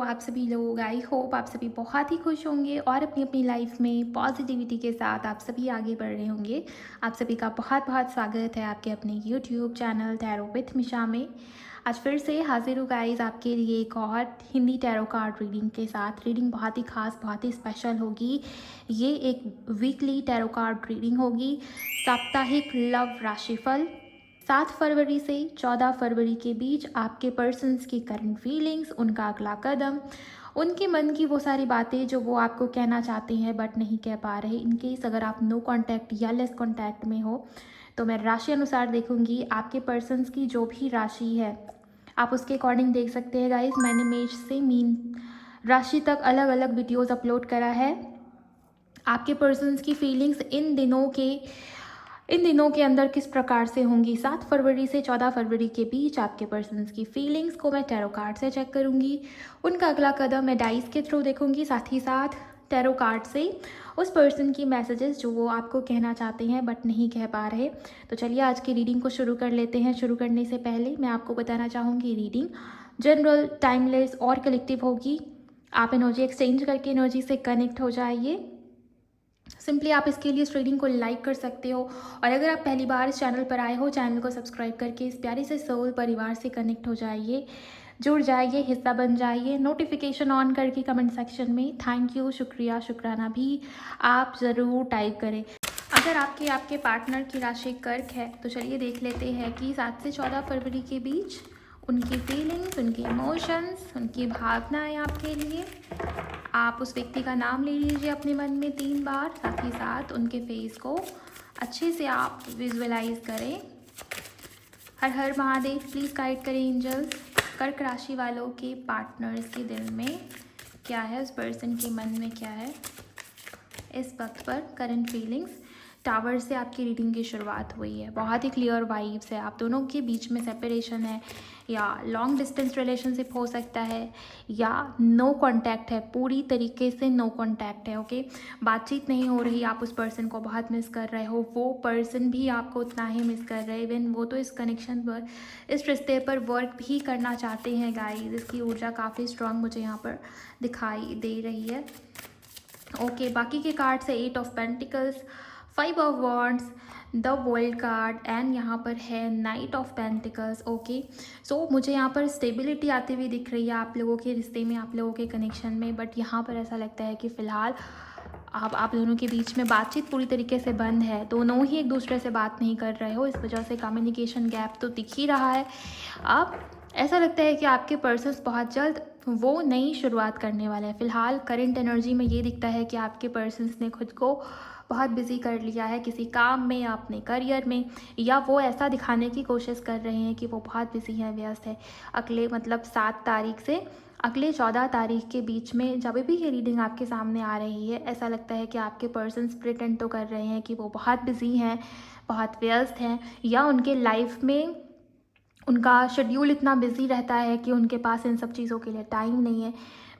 आप सभी लोग। आई होप आप सभी बहुत ही खुश होंगे और अपनी अपनी लाइफ में पॉजिटिविटी के साथ आप सभी आगे बढ़ रहे होंगे। आप सभी का बहुत बहुत स्वागत है आपके अपने यूट्यूब चैनल टैरो विथ मिशा में। आज फिर से हाजिर हूँ गाइस आपके लिए एक और हिंदी टैरो कार्ड रीडिंग के साथ। रीडिंग बहुत ही खास, बहुत ही स्पेशल होगी। ये एक वीकली टैरो कार्ड रीडिंग होगी, साप्ताहिक लव राशिफल। 7 फरवरी से 14 फरवरी के बीच आपके पर्सन्स की करंट फीलिंग्स, उनका अगला कदम, उनके मन की वो सारी बातें जो वो आपको कहना चाहते हैं बट नहीं कह पा रहे। इनकेस अगर आप नो कांटेक्ट या लेस कांटेक्ट में हो तो मैं राशि अनुसार देखूंगी। आपके पर्सन्स की जो भी राशि है आप उसके अकॉर्डिंग देख सकते हैं गाइज। मैंने मेष से मीन राशि तक अलग अलग वीडियोज़ अपलोड करा है। आपके पर्सन्स की फीलिंग्स इन दिनों के अंदर किस प्रकार से होंगी। 7 फरवरी से 14 फरवरी के बीच आपके पर्सन्स की फीलिंग्स को मैं टैरो कार्ड से चेक करूंगी। उनका अगला कदम मैं डाइस के थ्रू देखूंगी, साथ ही साथ टैरो कार्ड से उस पर्सन की मैसेजेस जो वो आपको कहना चाहते हैं बट नहीं कह पा रहे। तो चलिए आज की रीडिंग को शुरू कर लेते हैं। शुरू करने से पहले मैं आपको बताना चाहूँगी रीडिंग जनरल, टाइमलेस और कलेक्टिव होगी। आप एनर्जी एक्सचेंज करके एनर्जी से कनेक्ट हो जाइए। सिंपली आप इसके लिए इस रीडिंग को लाइक कर सकते हो और अगर आप पहली बार इस चैनल पर आए हो, चैनल को सब्सक्राइब करके इस प्यारे से सोल परिवार से कनेक्ट हो जाइए, जुड़ जाइए, हिस्सा बन जाइए। नोटिफिकेशन ऑन करके कमेंट सेक्शन में थैंक यू, शुक्रिया, शुक्राना भी आप ज़रूर टाइप करें। अगर आपके पार्टनर की राशि कर्क है तो चलिए देख लेते हैं कि 7 से 14 फरवरी के बीच उनकी फीलिंग्स, उनके इमोशंस, उनकी भावनाएं आपके लिए। आप उस व्यक्ति का नाम ले लीजिए अपने मन में 3 बार, साथ ही साथ उनके फेस को अच्छे से आप विजुअलाइज करें। हर हर महादेव। प्लीज़ गाइड करें एंजल्स। कर्क राशि वालों के पार्टनर्स के दिल में क्या है, उस पर्सन के मन में क्या है इस वक्त पर करंट फीलिंग्स। टावर से आपकी रीडिंग की शुरुआत हुई है। बहुत ही क्लियर वाइब्स है। आप दोनों के बीच में सेपरेशन है या लॉन्ग डिस्टेंस रिलेशनशिप हो सकता है या नो कांटेक्ट है, पूरी तरीके से नो कांटेक्ट है। ओके, बातचीत नहीं हो रही, आप उस पर्सन को बहुत मिस कर रहे हो, वो पर्सन भी आपको उतना ही मिस कर रहे हैं। इवन वो तो इस कनेक्शन पर, इस रिश्ते पर वर्क भी करना चाहते हैं गाइस। इसकी ऊर्जा काफ़ी स्ट्रांग मुझे यहाँ पर दिखाई दे रही है। ओके, बाकी के कार्ड है 8 of pentacles, 5 of wands, the world card and यहाँ पर है नाइट ऑफ पेंटिकल्स। ओके, सो मुझे यहाँ पर स्टेबिलिटी आती हुई दिख रही है आप लोगों के रिश्ते में, आप लोगों के कनेक्शन में। बट यहाँ पर ऐसा लगता है कि फ़िलहाल आप दोनों के बीच में बातचीत पूरी तरीके से बंद है। दोनों ही एक दूसरे से बात नहीं कर रहे हो, इस वजह से कम्युनिकेशन गैप तो दिख ही रहा है। अब ऐसा लगता है कि आपके पर्सन्स बहुत जल्द वो नई शुरुआत करने वाले हैं। फ़िलहाल करंट एनर्जी में ये दिखता है कि आपके पर्सन्स ने खुद को बहुत बिजी कर लिया है किसी काम में या अपने करियर में, या वो ऐसा दिखाने की कोशिश कर रहे हैं कि वो बहुत बिजी हैं, व्यस्त है। अगले 7 तारीख से अगले 14 तारीख के बीच में जब भी ये रीडिंग आपके सामने आ रही है, ऐसा लगता है कि आपके पर्सन्स प्रिटेंड तो कर रहे हैं कि वो बहुत बिजी हैं, बहुत व्यस्त हैं, या उनके लाइफ में उनका शेड्यूल इतना बिजी रहता है कि उनके पास इन सब चीज़ों के लिए टाइम नहीं है।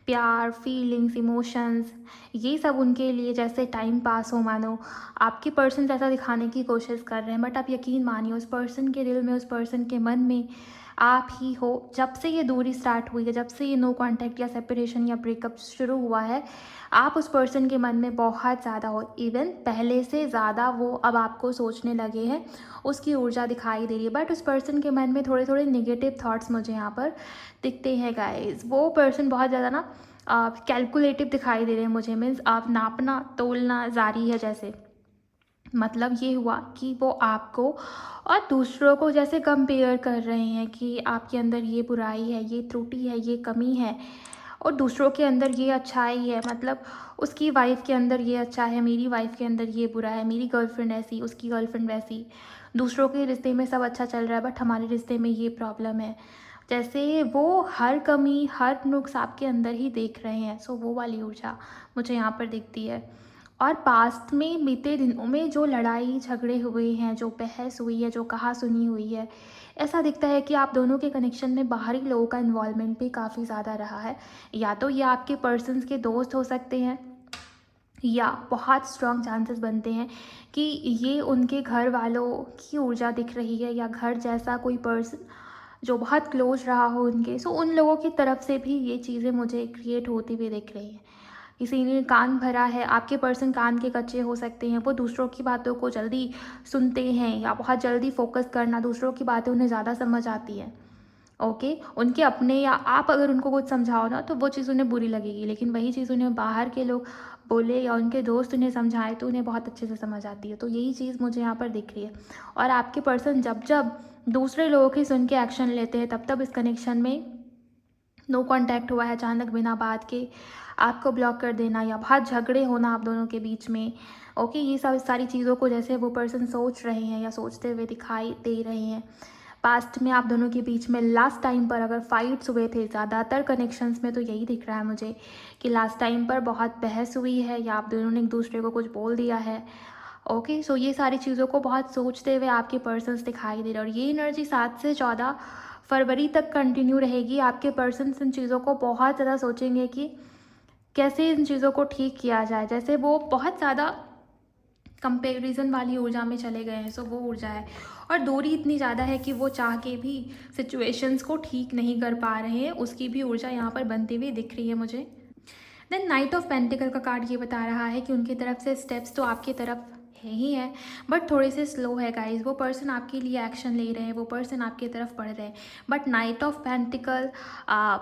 प्यार, फीलिंग्स, इमोशंस, ये सब उनके लिए जैसे टाइम पास हो मानो। आपके पर्सन ऐसा दिखाने की कोशिश कर रहे हैं बट आप यकीन मानिए उस पर्सन के दिल में, उस पर्सन के मन में आप ही हो। जब से ये दूरी स्टार्ट हुई है, जब से ये नो कांटेक्ट या सेपरेशन या ब्रेकअप शुरू हुआ है, आप उस पर्सन के मन में बहुत ज़्यादा हो। इवन पहले से ज़्यादा वो अब आपको सोचने लगे हैं, उसकी ऊर्जा दिखाई दे रही है। बट उस पर्सन के मन में थोड़े थोड़े नेगेटिव थॉट्स मुझे यहाँ पर दिखते हैं गाइस। वो पर्सन बहुत ज़्यादा ना कैलकुलेटिव दिखाई दे रहे हैं मुझे। मीन्स आप नापना तोलना जारी है जैसे। मतलब ये हुआ कि वो आपको और दूसरों को जैसे कंपेयर कर रहे हैं कि आपके अंदर ये बुराई है, ये त्रुटि है, ये कमी है और दूसरों के अंदर ये अच्छाई है। मतलब उसकी वाइफ के अंदर ये अच्छा है, मेरी वाइफ के अंदर ये बुरा है, मेरी गर्लफ्रेंड ऐसी, उसकी गर्लफ्रेंड वैसी। दूसरों के रिश्ते में सब अच्छा चल रहा है बट हमारे रिश्ते में ये प्रॉब्लम है। जैसे वो हर कमी, हर नुक्स आपके अंदर ही देख रहे हैं। सो वो वाली ऊर्जा मुझे यहाँ पर दिखती है। और पास्ट में बीते दिनों में जो लड़ाई झगड़े हुए हैं, जो बहस हुई है, जो कहा सुनी हुई है, ऐसा दिखता है कि आप दोनों के कनेक्शन में बाहरी लोगों का इन्वॉल्वमेंट भी काफ़ी ज़्यादा रहा है। या तो ये आपके पर्सन्स के दोस्त हो सकते हैं या बहुत स्ट्रॉन्ग चांसेस बनते हैं कि ये उनके घर वालों की ऊर्जा दिख रही है या घर जैसा कोई पर्सन जो बहुत क्लोज रहा हो उनके, सो उन लोगों की तरफ से भी ये चीज़ें मुझे क्रिएट होती हुई दिख रही हैं। किसी ने कान भरा है, आपके पर्सन कान के कच्चे हो सकते हैं, वो दूसरों की बातों को जल्दी सुनते हैं या बहुत जल्दी फोकस करना, दूसरों की बातें उन्हें ज़्यादा समझ आती हैं। ओके, उनके अपने या आप अगर उनको कुछ समझाओ ना तो वो चीज़ उन्हें बुरी लगेगी, लेकिन वही चीज़ उन्हें बाहर के लोग बोले या उनके दोस्त उन्हें समझाए तो उन्हें बहुत अच्छे से समझ आती है। तो यही चीज़ मुझे यहाँ पर दिख रही है। और आपके पर्सन जब जब दूसरे लोगों की सुन के एक्शन लेते हैं, तब तब इस कनेक्शन में नो कांटेक्ट हुआ है, अचानक बिना बात के आपको ब्लॉक कर देना या बहुत झगड़े होना आप दोनों के बीच में। ओके, ये सब सारी चीज़ों को जैसे वो पर्सन सोच रहे हैं या सोचते हुए दिखाई दे रहे हैं। पास्ट में आप दोनों के बीच में लास्ट टाइम पर अगर फाइट्स हुए थे, ज़्यादातर कनेक्शंस में तो यही दिख रहा है मुझे कि लास्ट टाइम पर बहुत बहस हुई है या आप दोनों ने एक दूसरे को कुछ बोल दिया है। ओके, सो ये सारी चीज़ों को बहुत सोचते हुए आपके पर्सन्स दिखाई दे रहे हैं और ये एनर्जी 7 से 14 फरवरी तक कंटिन्यू रहेगी। आपके पर्सन्स इन चीज़ों को बहुत ज़्यादा सोचेंगे कि कैसे इन चीज़ों को ठीक किया जाए। जैसे वो बहुत ज़्यादा कंपैरिजन वाली ऊर्जा में चले गए हैं, सो वो ऊर्जा है। और दूरी इतनी ज़्यादा है कि वो चाह के भी सिचुएशंस को ठीक नहीं कर पा रहे हैं, उसकी भी ऊर्जा यहाँ पर बनती हुई दिख रही है मुझे। देन नाइट ऑफ पेंटिकल का कार्ड ये बता रहा है कि उनकी तरफ से स्टेप्स तो आपकी तरफ है ही है, बट थोड़े से स्लो है गाइस। वो पर्सन आपके लिए एक्शन ले रहे हैं, वो पर्सन आपकी तरफ बढ़ रहे हैं, बट नाइट ऑफ पेंटिकल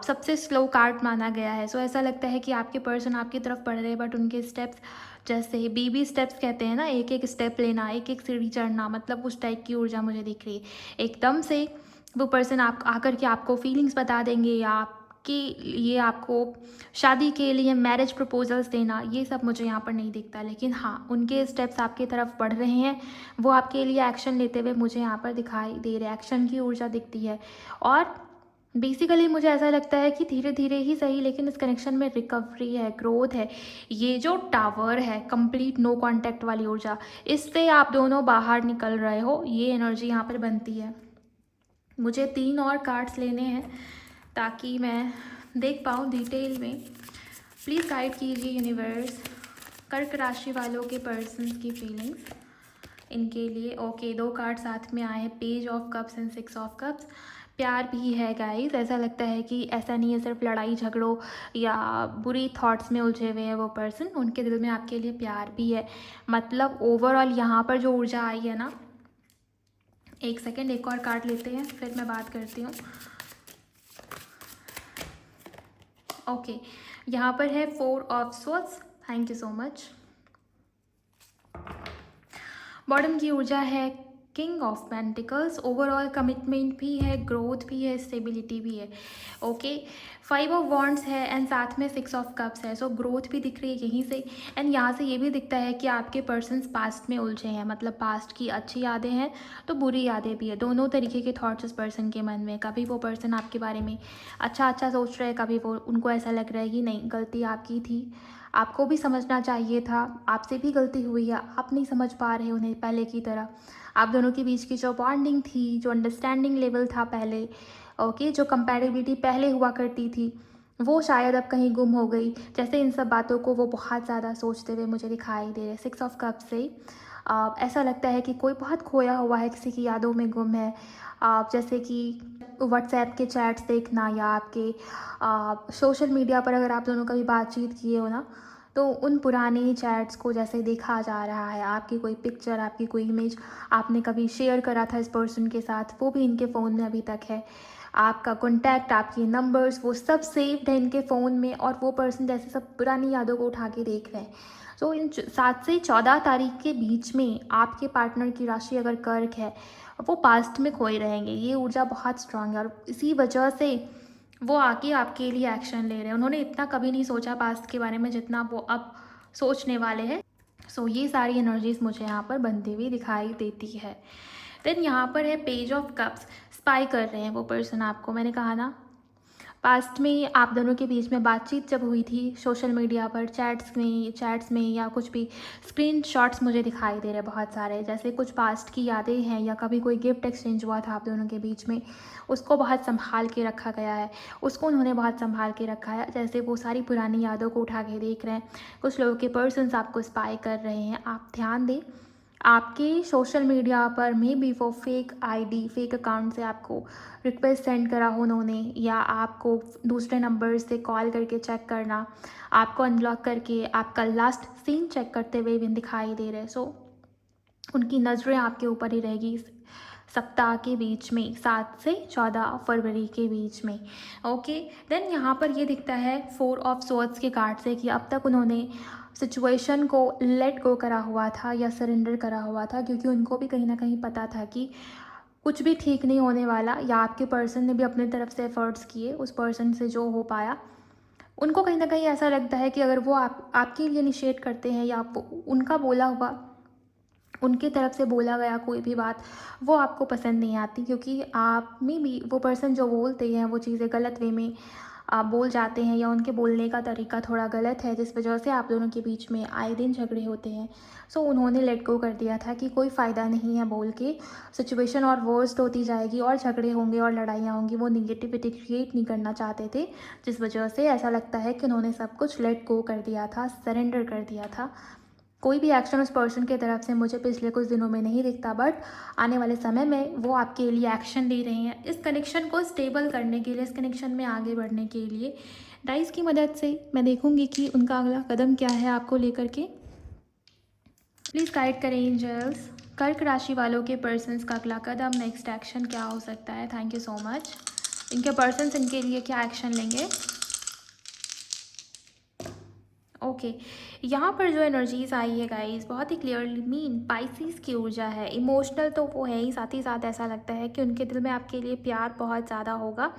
सबसे स्लो कार्ड माना गया है। सो ऐसा लगता है कि आपके पर्सन आपकी तरफ बढ़ रहे हैं, बट उनके स्टेप्स जैसे बेबी स्टेप्स कहते हैं ना, एक एक स्टेप लेना, एक एक सीढ़ी चढ़ना, मतलब उस टाइप की ऊर्जा मुझे दिख रही है। एकदम से वो पर्सन आप आकर के आपको फीलिंग्स बता देंगे या आपके लिए आपको शादी के लिए मैरिज प्रपोजल्स देना, ये सब मुझे यहाँ पर नहीं दिखता। लेकिन हाँ, उनके स्टेप्स आपकी तरफ बढ़ रहे हैं, वो आपके लिए एक्शन लेते हुए मुझे यहाँ पर दिखाई दे रहे, एक्शन की ऊर्जा दिखती है। और बेसिकली मुझे ऐसा लगता है कि धीरे धीरे ही सही, लेकिन इस कनेक्शन में रिकवरी है, ग्रोथ है। ये जो टावर है, कंप्लीट नो कांटेक्ट वाली ऊर्जा, इससे आप दोनों बाहर निकल रहे हो, ये एनर्जी यहाँ पर बनती है। मुझे 3 और कार्ड्स लेने हैं ताकि मैं देख पाऊँ डिटेल में। प्लीज़ गाइड कीजिए यूनिवर्स, कर्क राशि वालों के पर्सन्स की फीलिंग्स इनके लिए। ओके, 2 कार्ड साथ में आए हैं, page of cups and 6 of cups. प्यार भी है गाइस, ऐसा लगता है कि ऐसा नहीं है सिर्फ लड़ाई झगड़ों या बुरी थॉट्स में उलझे हुए हैं वो पर्सन, उनके दिल में आपके लिए प्यार भी है। मतलब ओवरऑल यहाँ पर जो ऊर्जा आई है ना, एक सेकेंड एक और कार्ड लेते हैं फिर मैं बात करती हूँ। ओके, यहाँ पर है 4 of swords, thank you so much. Bottom की ऊर्जा है king of pentacles, overall commitment भी है, ग्रोथ भी है, स्टेबिलिटी भी है। ओके, 5 ऑफ वॉन्ड्स है एंड साथ में 6 ऑफ कप्स है। सो ग्रोथ भी दिख रही है यहीं से, एंड यहाँ से ये भी दिखता है कि आपके पर्सन्स पास्ट में उलझे हैं, मतलब पास्ट की अच्छी यादें हैं तो बुरी यादें भी है। दोनों तरीके के थॉट्स उस पर्सन के मन में, कभी वो पर्सन आपके बारे में अच्छा अच्छा सोच रहे हैं, कभी वो उनको ऐसा लग रहा है कि नहीं, गलती आपकी थी, आपको भी समझना चाहिए था, आपसे भी गलती हुई है, आप नहीं समझ पा रहे उन्हें पहले की तरह। आप दोनों के बीच की जो बॉन्डिंग थी, जो अंडरस्टैंडिंग लेवल था पहले, ओके, जो कंपैटिबिलिटी पहले हुआ करती थी, वो शायद अब कहीं गुम हो गई। जैसे इन सब बातों को वो बहुत ज़्यादा सोचते हुए मुझे दिखाई दे रहे। 6 ऑफ कप से ऐसा लगता है कि कोई बहुत खोया हुआ है, किसी की यादों में गुम है। जैसे कि व्हाट्सएप के चैट्स देखना या आपके सोशल मीडिया पर अगर आप दोनों कभी बातचीत किए हो ना, तो उन पुराने चैट्स को जैसे देखा जा रहा है, आपकी कोई पिक्चर, आपकी कोई इमेज आपने कभी शेयर करा था इस पर्सन के साथ, वो भी इनके फ़ोन में अभी तक है। आपका कॉन्टैक्ट, आपकी नंबर्स, वो सब सेव्ड है इनके फ़ोन में, और वो पर्सन जैसे सब पुरानी यादों को उठा के देख रहे हैं। सो इन 7 से 14 तारीख के बीच में आपके पार्टनर की राशि अगर कर्क है, वो पास्ट में खोए रहेंगे। ये ऊर्जा बहुत स्ट्रांग है और इसी वजह से वो आके आपके लिए एक्शन ले रहे हैं। उन्होंने इतना कभी नहीं सोचा पास्ट के बारे में जितना वो अब सोचने वाले हैं। सो ये सारी एनर्जीज मुझे यहाँ पर बनती हुई दिखाई देती है। देन यहाँ पर है पेज ऑफ कप्स, स्पाई कर रहे हैं वो पर्सन आपको। मैंने कहा ना, पास्ट में आप दोनों के बीच में बातचीत जब हुई थी सोशल मीडिया पर, चैट्स में या कुछ भी स्क्रीनशॉट्स मुझे दिखाई दे रहे हैं बहुत सारे। जैसे कुछ पास्ट की यादें हैं या कभी कोई गिफ्ट एक्सचेंज हुआ था आप दोनों के बीच में, उसको बहुत संभाल के रखा गया है, उसको उन्होंने बहुत संभाल के रखा है। जैसे वो सारी पुरानी यादों को उठा के देख रहे हैं। कुछ लोगों के पर्सन्स आपको स्पाई कर रहे हैं, आप ध्यान दें। आपके सोशल मीडिया पर मे बी वो फेक आईडी, फेक अकाउंट से आपको रिक्वेस्ट सेंड करा हो उन्होंने, या आपको दूसरे नंबर से कॉल करके चेक करना, आपको अनब्लॉक करके आपका लास्ट सीन चेक करते हुए भी दिखाई दे रहे। सो उनकी नज़रें आपके ऊपर ही रहेगी इस सप्ताह के बीच में, 7 से 14 फरवरी के बीच में। ओके, देन यहाँ पर ये दिखता है 4 ऑफ स्वॉर्ड्स के कार्ड से कि अब तक उन्होंने सिचुएशन को लेट गो करा हुआ था या सरेंडर करा हुआ था, क्योंकि उनको भी कहीं ना कहीं पता था कि कुछ भी ठीक नहीं होने वाला, या आपके पर्सन ने भी अपने तरफ से एफर्ट्स किए, उस पर्सन से जो हो पाया। उनको कहीं ना कहीं ऐसा लगता है कि अगर वो आपके लिए इनिशिएट करते हैं, या आप उनका बोला हुआ, उनकी तरफ से बोला गया कोई भी बात वो आपको पसंद नहीं आती, क्योंकि आप में भी वो पर्सन जो बोलते हैं वो चीज़ें गलत वे में बोल जाते हैं, या उनके बोलने का तरीका थोड़ा गलत है, जिस वजह से आप दोनों के बीच में आए दिन झगड़े होते हैं। सो उन्होंने लेट गो कर दिया था कि कोई फ़ायदा नहीं है बोल के, सिचुएशन और वर्स्ट होती जाएगी और झगड़े होंगे और लड़ाइयाँ होंगी, वो निगेटिविटी क्रिएट नहीं करना चाहते थे, जिस वजह से ऐसा लगता है कि उन्होंने सब कुछ लेट गो कर दिया था, सरेंडर कर दिया था। कोई भी एक्शन उस पर्सन की तरफ से मुझे पिछले कुछ दिनों में नहीं दिखता, बट आने वाले समय में वो आपके लिए एक्शन ले रहे हैं इस कनेक्शन को स्टेबल करने के लिए, इस कनेक्शन में आगे बढ़ने के लिए। डाइस की मदद से मैं देखूंगी कि उनका अगला कदम क्या है आपको लेकर के। प्लीज़ गाइड करें एंजल्स, कर्क राशि वालों के पर्सन्स का अगला कदम, नेक्स्ट एक्शन क्या हो सकता है। Thank you so much. इनके पर्सन्स इनके लिए क्या एक्शन लेंगे। ओके, यहाँ पर जो एनर्जीज आई है गाइस, बहुत ही क्लियरली मीन पाइसिस की ऊर्जा है। इमोशनल तो वो है ही साथ ऐसा लगता है कि उनके दिल में आपके लिए प्यार बहुत ज़्यादा होगा।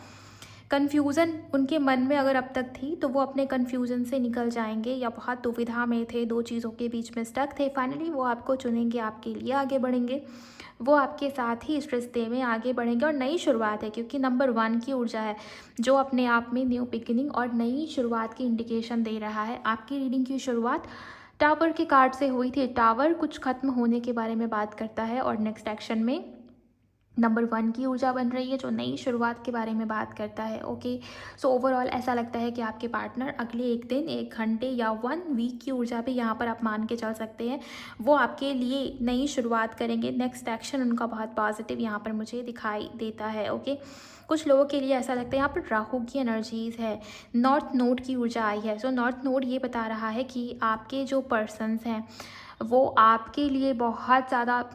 कन्फ्यूज़न उनके मन में अगर अब तक थी तो वो अपने कन्फ्यूज़न से निकल जाएंगे, या बहुत दुविधा में थे, दो चीज़ों के बीच में स्टक थे, फाइनली वो आपको चुनेंगे, आपके लिए आगे बढ़ेंगे, वो आपके साथ ही इस रिश्ते में आगे बढ़ेंगे। और नई शुरुआत है, क्योंकि नंबर 1 की ऊर्जा है जो अपने आप में न्यू बिगिनिंग और नई शुरुआत की इंडिकेशन दे रहा है। आपकी रीडिंग की शुरुआत टावर के कार्ड से हुई थी। टावर कुछ खत्म होने के बारे में बात करता है, और नेक्स्ट एक्शन में नंबर 1 की ऊर्जा बन रही है जो नई शुरुआत के बारे में बात करता है। ओके, सो ओवरऑल ऐसा लगता है कि आपके पार्टनर अगले 1 दिन, 1 घंटे या 1 वीक की ऊर्जा भी यहाँ पर आप मान के चल सकते हैं, वो आपके लिए नई शुरुआत करेंगे। नेक्स्ट एक्शन उनका बहुत पॉजिटिव यहाँ पर मुझे दिखाई देता है। ओके, कुछ लोगों के लिए ऐसा लगता है यहाँ पर राहु की एनर्जीज है, नॉर्थ नोड की ऊर्जा आई है। सो नॉर्थ नोड ये बता रहा है कि आपके जो पर्सन्स हैं वो आपके लिए बहुत ज़्यादा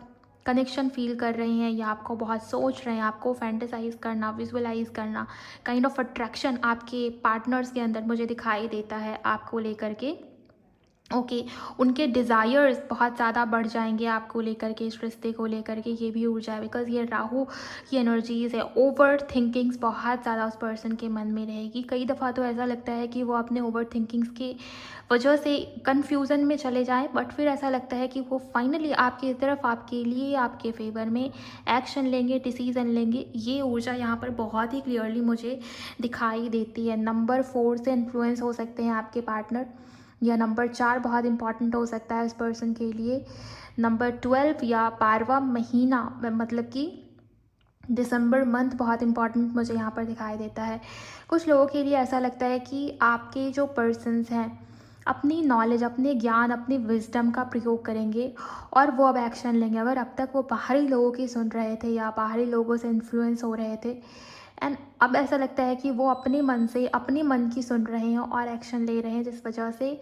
कनेक्शन फील कर रहे हैं, या आपको बहुत सोच रहे हैं, आपको फैंटेसाइज करना, विजुअलाइज करना, काइंड ऑफ अट्रैक्शन आपके पार्टनर्स के अंदर मुझे दिखाई देता है आपको लेकर के। ओके, उनके डिज़ायर्स बहुत ज़्यादा बढ़ जाएंगे आपको लेकर के, इस रिश्ते को लेकर के, ये भी ऊर्जा है, बिकॉज ये राहु की एनर्जीज है। ओवर थिंकिंग्स बहुत ज़्यादा उस पर्सन के मन में रहेगी। कई दफ़ा तो ऐसा लगता है कि वो अपने ओवर थिंकिंग्स की वजह से कन्फ्यूज़न में चले जाएं, बट फिर ऐसा लगता है कि वो फाइनली आपकी तरफ, आपके लिए, आपके फेवर में एक्शन लेंगे, डिसीज़न लेंगे। ये ऊर्जा यहाँ पर बहुत ही क्लियरली मुझे दिखाई देती है। नंबर 4 से इन्फ्लुएंस हो सकते हैं आपके पार्टनर, या नंबर 4 बहुत इंपॉर्टेंट हो सकता है इस पर्सन के लिए। नंबर 12 या 12वां महीना, मतलब कि दिसंबर मंथ बहुत इंपॉर्टेंट मुझे यहाँ पर दिखाई देता है। कुछ लोगों के लिए ऐसा लगता है कि आपके जो पर्सन्स हैं अपनी नॉलेज, अपने ज्ञान, अपनी विजडम का प्रयोग करेंगे और वो अब एक्शन लेंगे। अगर अब तक वो बाहरी लोगों की सुन रहे थे या बाहरी लोगों से इन्फ्लुएंस हो रहे थे, एंड अब ऐसा लगता है कि वो अपने मन से, अपने मन की सुन रहे हैं और एक्शन ले रहे हैं, जिस वजह से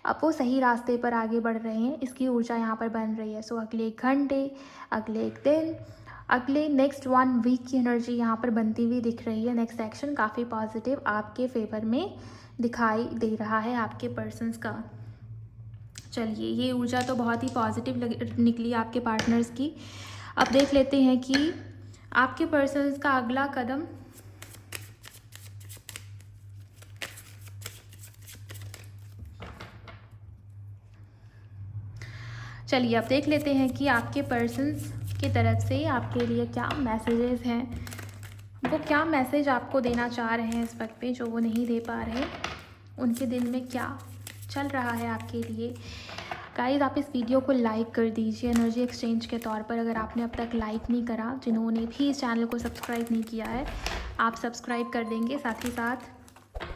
अब वो सही रास्ते पर आगे बढ़ रहे हैं। इसकी ऊर्जा यहाँ पर बन रही है। सो अगले 1 घंटे, अगले 1 दिन, अगले नेक्स्ट 1 वीक की एनर्जी यहाँ पर बनती हुई दिख रही है। नेक्स्ट एक्शन काफ़ी पॉजिटिव आपके फेवर में दिखाई दे रहा है आपके पर्सन्स का। चलिए, ये ऊर्जा तो बहुत ही पॉजिटिव निकली आपके पार्टनर्स की। अब देख लेते हैं कि आपके पर्सन्स का अगला कदम। चलिए, अब देख लेते हैं कि आपके पर्सन्स की तरफ से आपके लिए क्या मैसेजेस हैं, वो क्या मैसेज आपको देना चाह रहे हैं इस वक्त पे जो वो नहीं दे पा रहे, उनके दिल में क्या चल रहा है आपके लिए। गाइस, आप इस वीडियो को लाइक कर दीजिए एनर्जी एक्सचेंज के तौर पर, अगर आपने अब तक लाइक नहीं करा, जिन्होंने भी इस चैनल को सब्सक्राइब नहीं किया है आप सब्सक्राइब कर देंगे। साथ ही साथ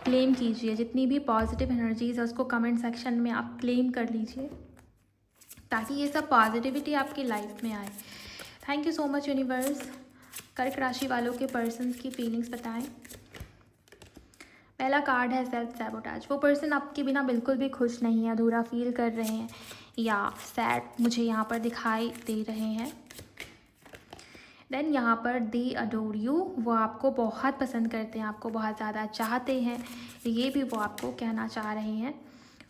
क्लेम कीजिए जितनी भी पॉजिटिव एनर्जीज है उसको कमेंट सेक्शन में आप क्लेम कर लीजिए। ताकि ये सब पॉजिटिविटी आपकी लाइफ में आए। Thank you so much universe. कर्क राशि वालों के पर्सन्स की फीलिंग्स बताएं। पहला कार्ड है सेल्फ सैबोटाज। वो पर्सन आपके बिना बिल्कुल भी खुश नहीं है, अधूरा फील कर रहे हैं या सैड मुझे यहाँ पर दिखाई दे रहे हैं। देन यहाँ पर दे अडोर यू, वो आपको बहुत पसंद करते हैं, आपको बहुत ज़्यादा चाहते हैं, ये भी वो आपको कहना चाह रहे हैं।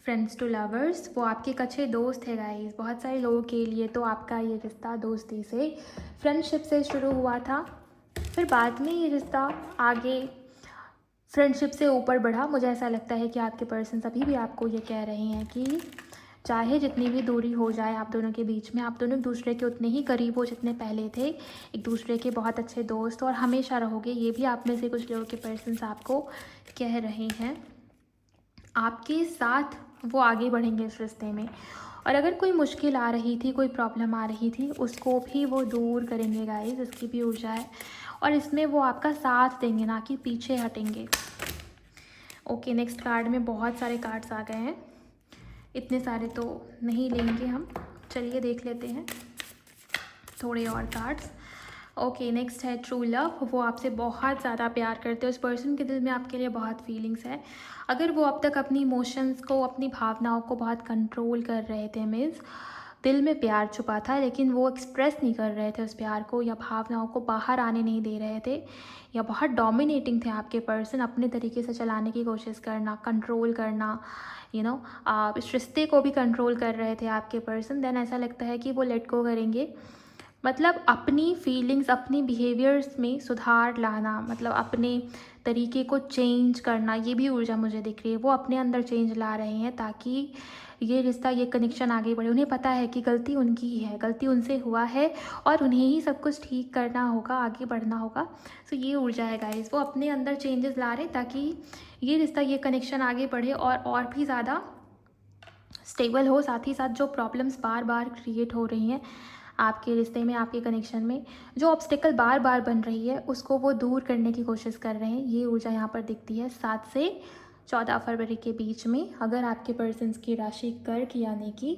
फ्रेंड्स टू लवर्स, वो आपके अच्छे दोस्त है गाइस। बहुत सारे लोगों के लिए तो आपका ये रिश्ता दोस्ती से, फ्रेंडशिप से शुरू हुआ था, फिर बाद में ये रिश्ता आगे फ्रेंडशिप से ऊपर बढ़ा। मुझे ऐसा लगता है कि आपके पर्सन अभी भी आपको ये कह रहे हैं कि चाहे जितनी भी दूरी हो जाए आप दोनों के बीच में, आप दोनों एक दूसरे के उतने ही करीब हो जितने पहले थे, एक दूसरे के बहुत अच्छे दोस्त और हमेशा रहोगे। ये भी आप में से कुछ लोगों के पर्सन्स आपको कह रहे हैं। आपके साथ वो आगे बढ़ेंगे इस रिश्ते में, और अगर कोई मुश्किल आ रही थी, कोई प्रॉब्लम आ रही थी, उसको भी वो दूर करेंगे गाइस, इसकी भी ऊर्जा है। और इसमें वो आपका साथ देंगे, ना कि पीछे हटेंगे। ओके, नेक्स्ट कार्ड में बहुत सारे कार्ड्स आ गए हैं, इतने सारे तो नहीं लेंगे हम, चलिए देख लेते हैं थोड़े और कार्ड्स। ओके, नेक्स्ट है ट्रू लव। वो आपसे बहुत ज़्यादा प्यार करते हैं, उस पर्सन के दिल में आपके लिए बहुत फीलिंग्स है। अगर वो अब तक अपनी इमोशंस को, अपनी भावनाओं को बहुत कंट्रोल कर रहे थे, मीन्स दिल में प्यार छुपा था लेकिन वो एक्सप्रेस नहीं कर रहे थे उस प्यार को, या भावनाओं को बाहर आने नहीं दे रहे थे, या बहुत डोमिनेटिंग थे आपके पर्सन, अपने तरीके से चलाने की कोशिश करना, कंट्रोल करना, आप इस रिश्ते को भी कंट्रोल कर रहे थे आपके पर्सन। देन ऐसा लगता है कि वो लेट गो करेंगे, मतलब अपनी फीलिंग्स, अपनी बिहेवियर्स में सुधार लाना, मतलब अपने तरीके को चेंज करना, ये भी ऊर्जा मुझे दिख रही है। वो अपने अंदर चेंज ला रहे हैं ताकि ये रिश्ता, ये कनेक्शन आगे बढ़े। उन्हें पता है कि गलती उनकी ही है, गलती उनसे हुआ है और उन्हें ही सब कुछ ठीक करना होगा, आगे बढ़ना होगा। सो ये ऊर्जा है गाइस, वो अपने अंदर चेंजेस ला रहे ताकि ये रिश्ता, ये कनेक्शन आगे बढ़े और भी ज़्यादा स्टेबल हो। साथ ही साथ जो प्रॉब्लम्स बार बार क्रिएट हो रही हैं आपके रिश्ते में, आपके कनेक्शन में, जो ऑब्स्टिकल बार बार बन रही है, उसको वो दूर करने की कोशिश कर रहे हैं। ये ऊर्जा यहाँ पर दिखती है 7 से 14 फरवरी के बीच में। अगर आपके पर्सन्स की राशि कर्क यानी कि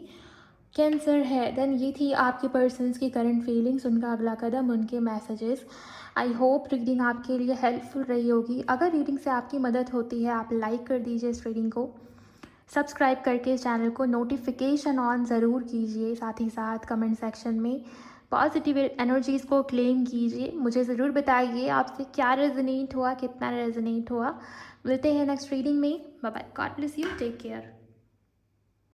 कैंसर है, देन ये थी आपके पर्सन्स की करंट फीलिंग्स, उनका अगला कदम, उनके मैसेजेस। आई होप रीडिंग आपके लिए हेल्पफुल रही होगी। अगर रीडिंग से आपकी मदद होती है, आप लाइक कर दीजिए इस रीडिंग को, सब्सक्राइब करके इस चैनल को नोटिफिकेशन ऑन ज़रूर कीजिए। साथ ही साथ कमेंट सेक्शन में पॉजिटिव एनर्जीज़ को क्लेम कीजिए। मुझे ज़रूर बताइए आपसे क्या रेजोनेट हुआ, कितना रेजोनेट हुआ। मिलते हैं नेक्स्ट रीडिंग में। Bye bye, God bless you, take care.